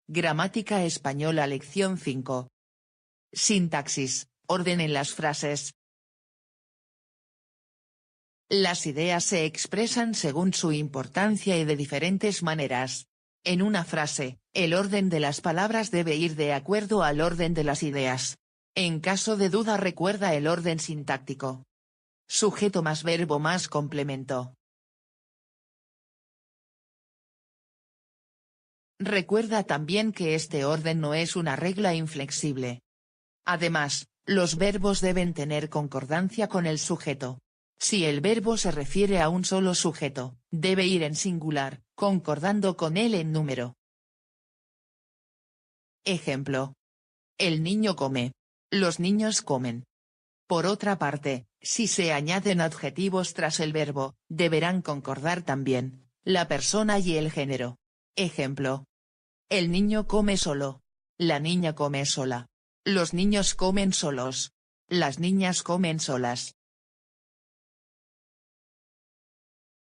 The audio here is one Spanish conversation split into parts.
Gramática española lección 5. Sintaxis, orden en las frases. Las ideas se expresan según su importancia y de diferentes maneras. En una frase, el orden de las palabras debe ir de acuerdo al orden de las ideas. En caso de duda recuerda el orden sintáctico. Sujeto más verbo más complemento. Recuerda también que este orden no es una regla inflexible. Además, los verbos deben tener concordancia con el sujeto. Si el verbo se refiere a un solo sujeto, debe ir en singular, concordando con él en número. Ejemplo. El niño come. Los niños comen. Por otra parte, si se añaden adjetivos tras el verbo, deberán concordar también, la persona y el género. Ejemplo. El niño come solo. La niña come sola. Los niños comen solos. Las niñas comen solas.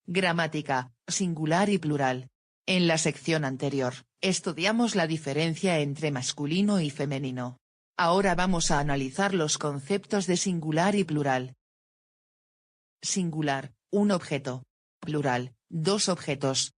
Gramática, singular y plural. En la sección anterior, estudiamos la diferencia entre masculino y femenino. Ahora vamos a analizar los conceptos de singular y plural. Singular, un objeto. Plural, dos objetos.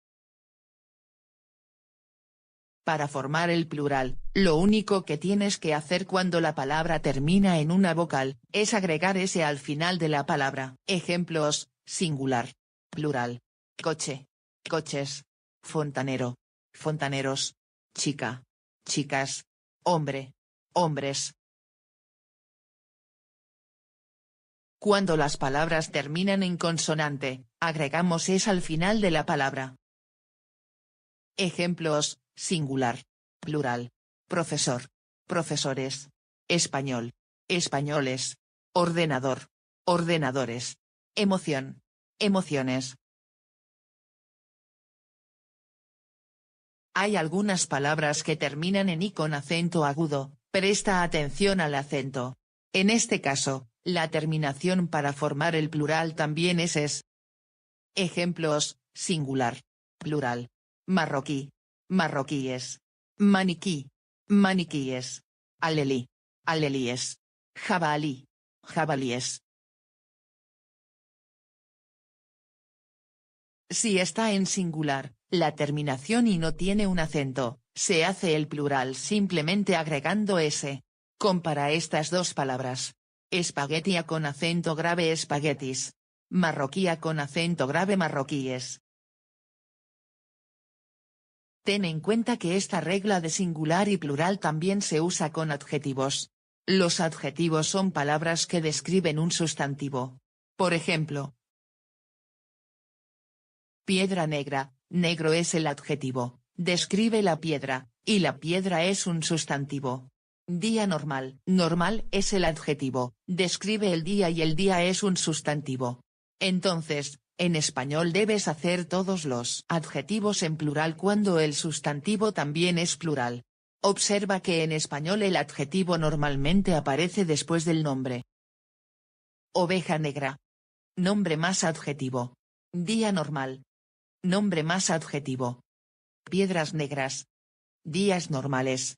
Para formar el plural, lo único que tienes que hacer cuando la palabra termina en una vocal, es agregar ese al final de la palabra. Ejemplos, singular. Plural. Coche. Coches. Fontanero. Fontaneros. Chica. Chicas. Hombre. Hombres. Cuando las palabras terminan en consonante, agregamos es al final de la palabra. Ejemplos, singular. Plural. Profesor. Profesores. Español. Españoles. Ordenador. Ordenadores. Emoción. Emociones. Hay algunas palabras que terminan en i con acento agudo, presta atención al acento. En este caso, la terminación para formar el plural también es es. Ejemplos, singular. Plural. Marroquí. Marroquíes. Maniquí. Maniquíes. Alelí. Alelíes. Jabalí. Jabalíes. Si está en singular, la terminación y no tiene un acento, se hace el plural simplemente agregando s. Compara estas dos palabras. Espaguetia con acento grave espaguetis. Marroquía con acento grave marroquíes. Ten en cuenta que esta regla de singular y plural también se usa con adjetivos. Los adjetivos son palabras que describen un sustantivo. Por ejemplo, piedra negra, negro es el adjetivo, describe la piedra, y la piedra es un sustantivo. Día normal, normal es el adjetivo, describe el día y el día es un sustantivo. Entonces, en español debes hacer todos los adjetivos en plural cuando el sustantivo también es plural. Observa que en español el adjetivo normalmente aparece después del nombre. Oveja negra. Nombre más adjetivo. Día normal. Nombre más adjetivo. Piedras negras. Días normales.